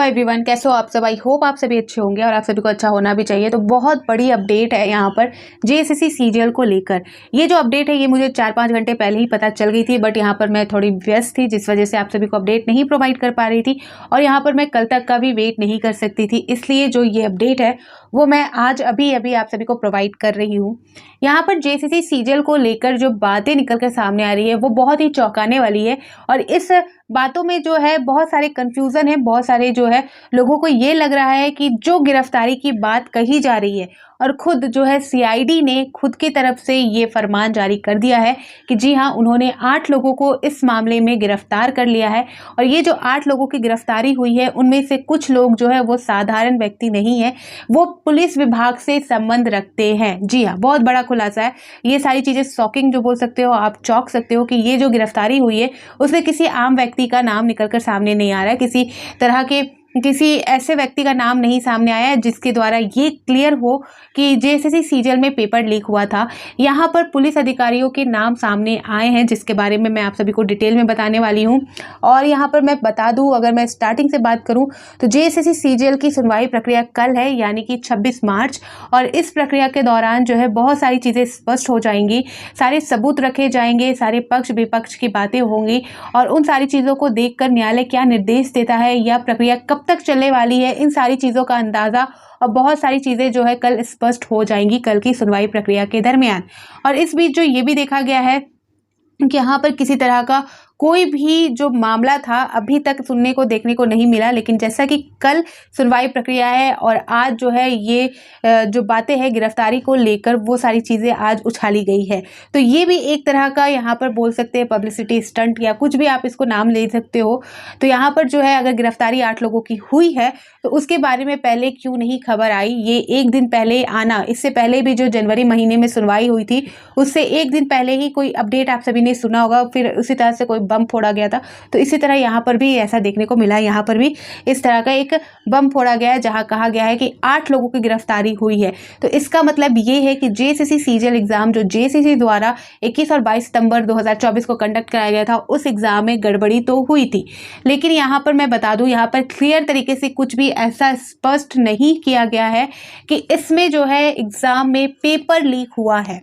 Everyone, कैसे हो आप सब। आई होप आप सभी अच्छे होंगे और आप सभी को अच्छा होना भी चाहिए। तो बहुत बड़ी अपडेट है यहाँ पर जेएसएससी सीजीएल को लेकर। ये जो अपडेट है ये मुझे 4-5 घंटे पहले ही पता चल गई थी, बट यहाँ पर मैं थोड़ी व्यस्त थी जिस वजह से आप सभी को अपडेट नहीं प्रोवाइड कर पा रही थी और यहाँ पर मैं कल तक का भी वेट नहीं कर सकती थी। इसलिए जो ये अपडेट है वो मैं आज अभी अभी आप सभी को प्रोवाइड कर रही हूँ। यहाँ पर जेएसएससी सीजीएल को लेकर जो बातें निकल कर सामने आ रही है वो बहुत ही चौंकाने वाली है और इस बातों में जो है बहुत सारे कंफ्यूजन है। बहुत सारे जो है लोगों को ये लग रहा है कि जो गिरफ्तारी की बात कही जा रही है और खुद जो है सीआईडी ने खुद की तरफ से ये फरमान जारी कर दिया है कि जी हाँ, उन्होंने 8 लोगों को इस मामले में गिरफ्तार कर लिया है और ये जो 8 लोगों की गिरफ्तारी हुई है उनमें से कुछ लोग जो है वो साधारण व्यक्ति नहीं है, वो पुलिस विभाग से संबंध रखते हैं। जी हाँ, बहुत बड़ा खुलासा है। ये सारी चीजें शॉकिंग जो बोल सकते हो, आप चौंक सकते हो कि ये जो गिरफ्तारी हुई है उसमें किसी आम व्यक्ति का नाम निकलकर सामने नहीं आ रहा है, किसी ऐसे व्यक्ति का नाम नहीं सामने आया है जिसके द्वारा ये क्लियर हो कि जेएसएससी सीजीएल में पेपर लीक हुआ था। यहाँ पर पुलिस अधिकारियों के नाम सामने आए हैं जिसके बारे में मैं आप सभी को डिटेल में बताने वाली हूँ। और यहाँ पर मैं बता दूँ, अगर मैं स्टार्टिंग से बात करूँ तो जेएसएससी सीजीएल की सुनवाई प्रक्रिया कल है, यानी कि 26 मार्च। और इस प्रक्रिया के दौरान जो है बहुत सारी चीज़ें स्पष्ट हो जाएंगी, सारे सबूत रखे जाएंगे, सारे पक्ष विपक्ष की बातें होंगी और उन सारी चीज़ों को देखकर न्यायालय क्या निर्देश देता है या प्रक्रिया कब तक चलने वाली है, इन सारी चीज़ों का अंदाज़ा और बहुत सारी चीज़ें जो है कल स्पष्ट हो जाएंगी कल की सुनवाई प्रक्रिया के दरमियान। और इस बीच जो ये भी देखा गया है कि यहाँ पर किसी तरह का कोई भी जो मामला था अभी तक सुनने को देखने को नहीं मिला, लेकिन जैसा कि कल सुनवाई प्रक्रिया है और आज जो है ये जो बातें हैं गिरफ्तारी को लेकर वो सारी चीज़ें आज उछाली गई है। तो ये भी एक तरह का यहाँ पर बोल सकते हैं पब्लिसिटी स्टंट या कुछ भी आप इसको नाम ले सकते हो। तो यहाँ पर जो है अगर गिरफ्तारी 8 लोगों की हुई है तो उसके बारे में पहले क्यों नहीं खबर आई, ये एक दिन पहले आना, इससे पहले भी जो जनवरी महीने में सुनवाई हुई थी उससे एक दिन पहले ही कोई अपडेट आप सभी ने सुना होगा, फिर उसी तरह से कोई बम फोड़ा गया था। तो इसी तरह यहाँ पर भी ऐसा देखने को मिला, यहाँ पर भी इस तरह का एक बम फोड़ा गया है जहाँ कहा गया है कि 8 लोगों की गिरफ्तारी हुई है। तो इसका मतलब ये है कि जेएसएससी सीजीएल एग्जाम जो जेएसएससी द्वारा 21 और 22 सितंबर 2024 को कंडक्ट कराया गया था उस एग्जाम में गड़बड़ी तो हुई थी, लेकिन यहाँ पर मैं बता दूं यहाँ पर क्लियर तरीके से कुछ भी ऐसा स्पष्ट नहीं किया गया है कि इसमें जो है एग्जाम में पेपर लीक हुआ है।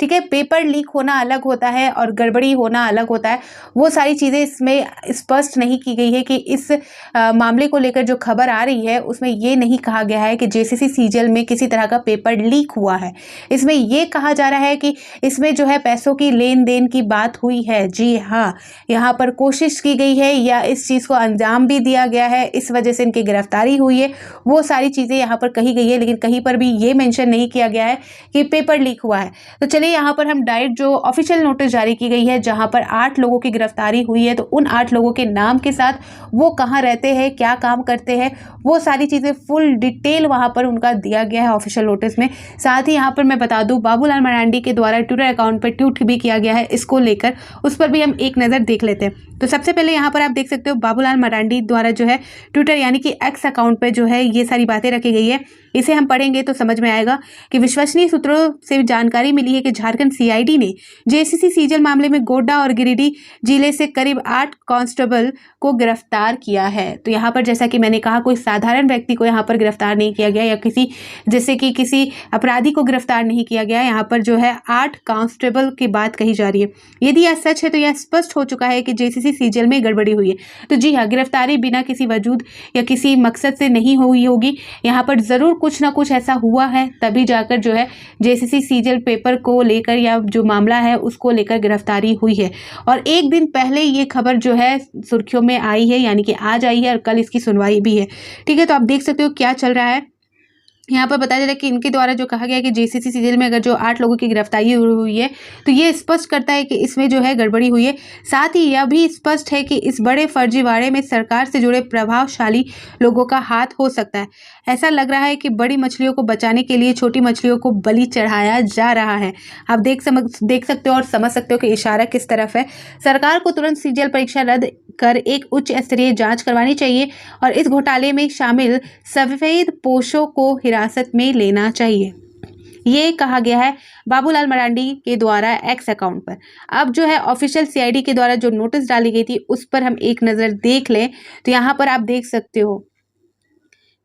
ठीक है, पेपर लीक होना अलग होता है और गड़बड़ी होना अलग होता है। वो सारी चीज़ें इसमें स्पष्ट नहीं की गई है कि इस मामले को लेकर जो खबर आ रही है उसमें ये नहीं कहा गया है कि जेएसएससी सीजीएल में किसी तरह का पेपर लीक हुआ है। इसमें ये कहा जा रहा है कि इसमें जो है पैसों की लेन देन की बात हुई है। जी हाँ, यहाँ पर कोशिश की गई है या इस चीज़ को अंजाम भी दिया गया है, इस वजह से इनकी गिरफ्तारी हुई है। वो सारी चीज़ें यहाँ पर कही गई है, लेकिन कहीं पर भी ये मेंशन नहीं किया गया है कि पेपर लीक हुआ है। तो चलिए यहाँ पर हम डायरेक्ट जो ऑफिशियल नोटिस जारी की गई है जहाँ पर 8 लोगों की गिरफ्तारी हुई है, तो उन 8 लोगों के नाम के साथ वो कहाँ रहते हैं, क्या काम करते हैं, वो सारी चीज़ें फुल डिटेल वहाँ पर उनका दिया गया है ऑफिशियल नोटिस में। साथ ही यहाँ पर मैं बता दूँ बाबूलाल मरांडी के द्वारा ट्विटर अकाउंट पर ट्वीट भी किया गया है इसको लेकर, उस पर भी हम एक नज़र देख लेते हैं। तो सबसे पहले यहाँ पर आप देख सकते हो बाबूलाल मरांडी द्वारा जो है ट्विटर यानी कि एक्स अकाउंट पर जो है ये सारी बातें रखी गई है। इसे हम पढ़ेंगे तो समझ में आएगा कि विश्वसनीय सूत्रों से जानकारी मिली है कि झारखंड सीआईडी ने जेएसएससी सीजीएल मामले में गोड्डा और गिरिडीह जिले से करीब 8 कांस्टेबल को गिरफ्तार किया है। तो यहाँ पर जैसा कि मैंने कहा कोई साधारण व्यक्ति को यहाँ पर गिरफ्तार नहीं किया गया या किसी अपराधी को गिरफ्तार नहीं किया गया। यहाँ पर जो है 8 कांस्टेबल की बात कही जा रही है। यदि यह सच है तो यह स्पष्ट हो चुका है कि जेएसएससी सीजीएल में गड़बड़ी हुई है। तो जी हाँ, गिरफ्तारी बिना किसी वजूद या किसी मकसद से नहीं हुई होगी। यहाँ पर जरूर कुछ ना कुछ ऐसा हुआ है, तभी जाकर जो है जेएसएससी सीजीएल पेपर को लेकर या जो मामला है उसको लेकर गिरफ्तारी हुई है। और एक दिन पहले ये खबर जो है सुर्खियों में आई है, यानी कि आज आई है और कल इसकी सुनवाई भी है। ठीक है, तो आप देख सकते हो क्या चल रहा है। यहाँ पर बताया जा रहा है कि इनके द्वारा जो कहा गया है कि जेएसएससी सीजीएल में अगर जो 8 लोगों की गिरफ्तारी हुई है तो ये स्पष्ट करता है कि इसमें जो है गड़बड़ी हुई है। साथ ही यह भी स्पष्ट है कि इस बड़े फर्जीवाड़े में सरकार से जुड़े प्रभावशाली लोगों का हाथ हो सकता है। ऐसा लग रहा है कि बड़ी मछलियों को बचाने के लिए छोटी मछलियों को बलि चढ़ाया जा रहा है। आप देख सकते हो और समझ सकते हो कि इशारा किस तरफ है। सरकार को तुरंत सीजीएल परीक्षा रद्द कर एक उच्च स्तरीय जांच करवानी चाहिए और इस घोटाले में शामिल सफेद पोशों को हिरासत में लेना चाहिए। ये कहा गया है बाबूलाल मरांडी के द्वारा एक्स अकाउंट पर। अब जो है ऑफिशियल सीआईडी के द्वारा जो नोटिस डाली गई थी उस पर हम एक नज़र देख लें तो यहाँ पर आप देख सकते हो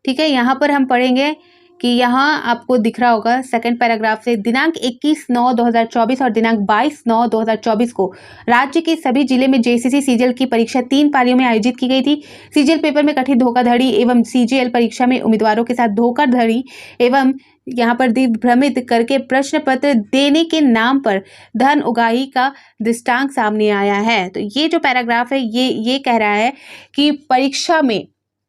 ठीक है, यहाँ पर हम पढ़ेंगे कि यहाँ आपको दिख रहा होगा सेकंड पैराग्राफ से, दिनांक 21/9/2024 और दिनांक 22/9/2024 को राज्य के सभी जिले में जेसीसी सीजीएल की परीक्षा 3 पालियों में आयोजित की गई थी। सीजीएल पेपर में कथित धोखाधड़ी एवं सीजीएल परीक्षा में उम्मीदवारों के साथ धोखाधड़ी एवं यहाँ पर दिग्भ्रमित करके प्रश्न पत्र देने के नाम पर धन उगाही का दृष्टांत सामने आया है। तो ये जो पैराग्राफ है ये कह रहा है कि परीक्षा में,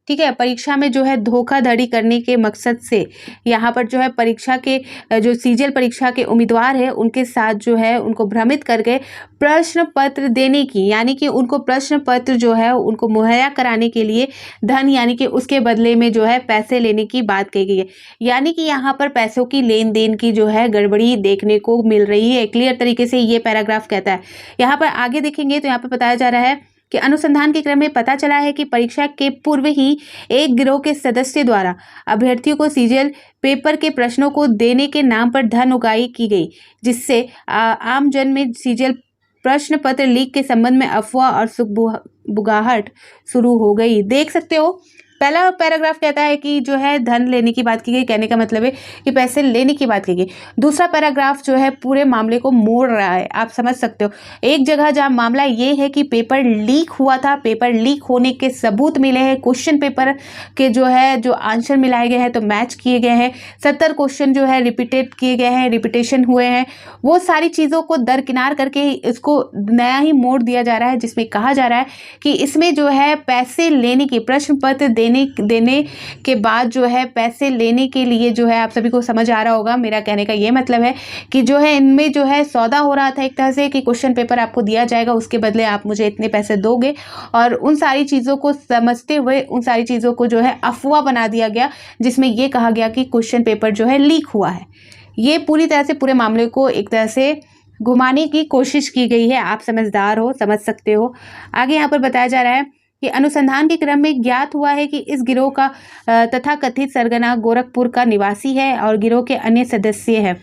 ठीक है, परीक्षा में जो है धोखाधड़ी करने के मकसद से यहाँ पर जो है परीक्षा के जो सीजीएल परीक्षा के उम्मीदवार है उनके साथ जो है उनको भ्रमित करके प्रश्न पत्र देने की, यानी कि उनको प्रश्न पत्र जो है उनको मुहैया कराने के लिए धन, यानी कि उसके बदले में जो है पैसे लेने की बात कही गई है। यानी कि यहाँ पर पैसों की लेन देन की जो है गड़बड़ी देखने को मिल रही है, क्लियर तरीके से ये पैराग्राफ कहता है। यहाँ पर आगे देखेंगे तो यहाँ पर बताया जा रहा है कि अनुसंधान के क्रम में पता चला है कि परीक्षा के पूर्व ही एक गिरोह के सदस्य द्वारा अभ्यर्थियों को सीजीएल पेपर के प्रश्नों को देने के नाम पर धन उगाही की गई, जिससे आम जन में सीजीएल प्रश्न पत्र लीक के संबंध में अफवाह और सुगबुगाहट शुरू हो गई। देख सकते हो, पहला पैराग्राफ कहता है कि जो है धन लेने की बात की गई, कहने का मतलब है कि पैसे लेने की बात की गई। दूसरा पैराग्राफ जो है पूरे मामले को मोड़ रहा है, आप समझ सकते हो। एक जगह जहाँ मामला ये है कि पेपर लीक हुआ था, पेपर लीक होने के सबूत मिले हैं, क्वेश्चन पेपर के जो है जो आंसर मिलाए गए हैं तो मैच किए गए हैं, 70 क्वेश्चन जो है रिपीटेड किए गए हैं, रिपीटेशन हुए हैं, वो सारी चीज़ों को दरकिनार करके इसको नया ही मोड़ दिया जा रहा है, जिसमें कहा जा रहा है कि इसमें जो है पैसे लेने की, प्रश्न पत्र देने के बाद जो है पैसे लेने के लिए जो है, आप सभी को समझ आ रहा होगा, मेरा कहने का ये मतलब है कि जो है इनमें जो है सौदा हो रहा था एक तरह से कि क्वेश्चन पेपर आपको दिया जाएगा, उसके बदले आप मुझे इतने पैसे दोगे, और उन सारी चीज़ों को समझते हुए उन सारी चीज़ों को जो है अफवाह बना दिया गया, जिसमें ये कहा गया कि क्वेश्चन पेपर जो है लीक हुआ है। ये पूरी तरह से पूरे मामले को एक तरह से घुमाने की कोशिश की गई है। आप समझदार हो, समझ सकते हो। आगे यहाँ पर बताया जा रहा है कि अनुसंधान के क्रम में ज्ञात हुआ है कि इस गिरोह का तथाकथित सरगना गोरखपुर का निवासी है और गिरोह के अन्य सदस्य हैं।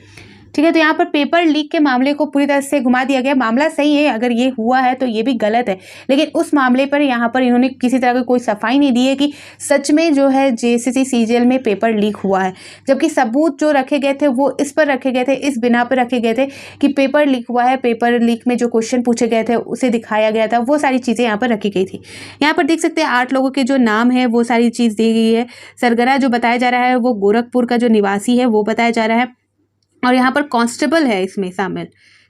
ठीक है, तो यहाँ पर पेपर लीक के मामले को पूरी तरह से घुमा दिया गया। मामला सही है, अगर ये हुआ है तो ये भी गलत है, लेकिन उस मामले पर यहाँ पर इन्होंने किसी तरह की कोई सफाई नहीं दी है कि सच में जो है जेसीसी सीजीएल में पेपर लीक हुआ है, जबकि सबूत जो रखे गए थे वो इस पर रखे गए थे, इस बिना पर रखे गए थे कि पेपर लीक हुआ है, पेपर लीक में जो क्वेश्चन पूछे गए थे उसे दिखाया गया था, वो सारी चीज़ें यहाँ पर रखी गई थी। यहाँ पर देख सकते हैं 8 लोगों के जो नाम है वो सारी चीज़ दी गई है। सरगना जो बताया जा रहा है वो गोरखपुर का जो निवासी है वो बताया जा रहा है, और यहाँ पर कांस्टेबल है इसमें शामिल।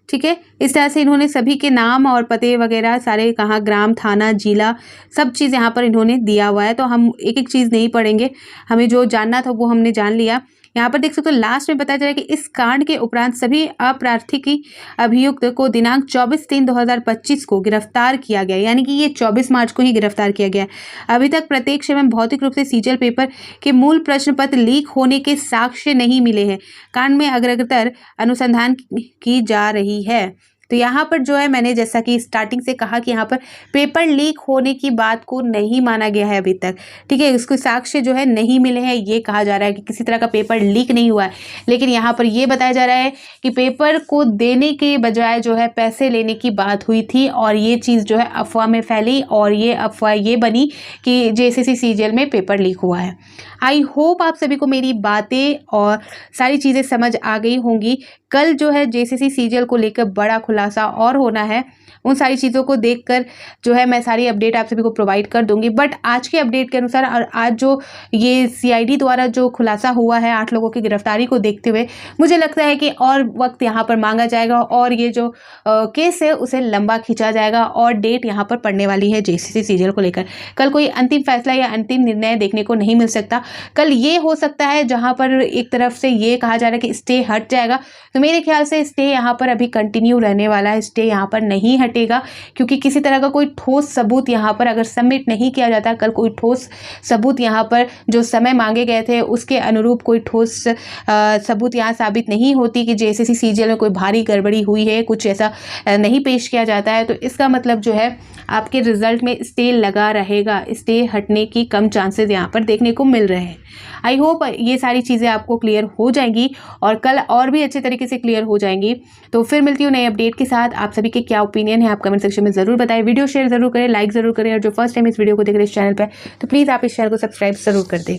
ठीक है, इस तरह से इन्होंने सभी के नाम और पते वगैरह सारे, कहाँ ग्राम, थाना, जिला, सब चीज़ यहाँ पर इन्होंने दिया हुआ है। तो हम एक एक चीज़ नहीं पढ़ेंगे, हमें जो जानना था वो हमने जान लिया। यहाँ पर देख सकते हो लास्ट में बताया जा रहा है कि इस कांड के उपरांत सभी अप्रार्थिकी अभियुक्त को दिनांक 24/3/2025 को गिरफ्तार किया गया, यानी कि ये 24 मार्च को ही गिरफ्तार किया गया। अभी तक प्रत्यक्ष एवं भौतिक रूप से सीजीएल पेपर के मूल प्रश्न पत्र लीक होने के साक्ष्य नहीं मिले हैं। कांड में अग्रतर अनुसंधान की जा रही है। तो यहाँ पर जो है मैंने जैसा कि स्टार्टिंग से कहा कि यहाँ पर पेपर लीक होने की बात को नहीं माना गया है अभी तक। ठीक है, इसको साक्ष्य जो है नहीं मिले हैं, ये कहा जा रहा है कि किसी तरह का पेपर लीक नहीं हुआ है, लेकिन यहाँ पर ये बताया जा रहा है कि पेपर को देने के बजाय जो है पैसे लेने की बात हुई थी, और ये चीज़ जो है अफवाह में फैली, और ये अफवाह ये बनी कि जेसीसी सीजीएल में पेपर लीक हुआ है। आई होप आप सभी को मेरी बातें और सारी चीज़ें समझ आ गई होंगी। कल जो है जेसीसी सीजीएल को लेकर बड़ा खुलासा और होना है, उन सारी चीज़ों को देखकर जो है मैं सारी अपडेट आप सभी को प्रोवाइड कर दूंगी। बट आज के अपडेट के अनुसार और आज जो ये सीआईडी द्वारा जो खुलासा हुआ है 8 लोगों की गिरफ्तारी को देखते हुए, मुझे लगता है कि और वक्त यहाँ पर मांगा जाएगा, और ये जो केस है उसे लंबा खींचा जाएगा, और डेट यहाँ पर पड़ने वाली है जेसीसी सीजीएल को लेकर। कल कोई अंतिम फैसला या अंतिम निर्णय देखने को नहीं मिल सकता। कल ये हो सकता है जहाँ पर एक तरफ से ये कहा जा रहा है कि स्टे हट जाएगा, तो मेरे ख्याल से स्टे यहाँ पर अभी कंटिन्यू रहने वाला है, स्टे यहाँ पर नहीं हटेगा, क्योंकि किसी तरह का कोई ठोस सबूत यहाँ पर अगर सबमिट नहीं किया जाता, कल कोई ठोस सबूत यहाँ पर जो समय मांगे गए थे उसके अनुरूप कोई ठोस सबूत यहाँ साबित नहीं होती कि जेसीसी सीजीएल में कोई भारी गड़बड़ी हुई है, कुछ ऐसा नहीं पेश किया जाता है, तो इसका मतलब जो है आपके रिजल्ट में स्टे लगा रहेगा, स्टे हटने की कम चांसेस यहाँ पर देखने को मिल रहे हैं। आई होप ये सारी चीज़ें आपको क्लियर हो जाएंगी, और कल और भी अच्छे तरीके से क्लियर हो जाएंगी। तो फिर मिलती हूँ नए अपडेट के साथ। आप सभी के क्या ओपिनियन है आप कमेंट सेक्शन में ज़रूर बताएं। वीडियो शेयर ज़रूर करें, लाइक ज़रूर करें, और जो फर्स्ट टाइम इस वीडियो को देख रहे हैं इस चैनल पर, तो प्लीज़ आप इस चैनल को सब्सक्राइब ज़रूर कर दें।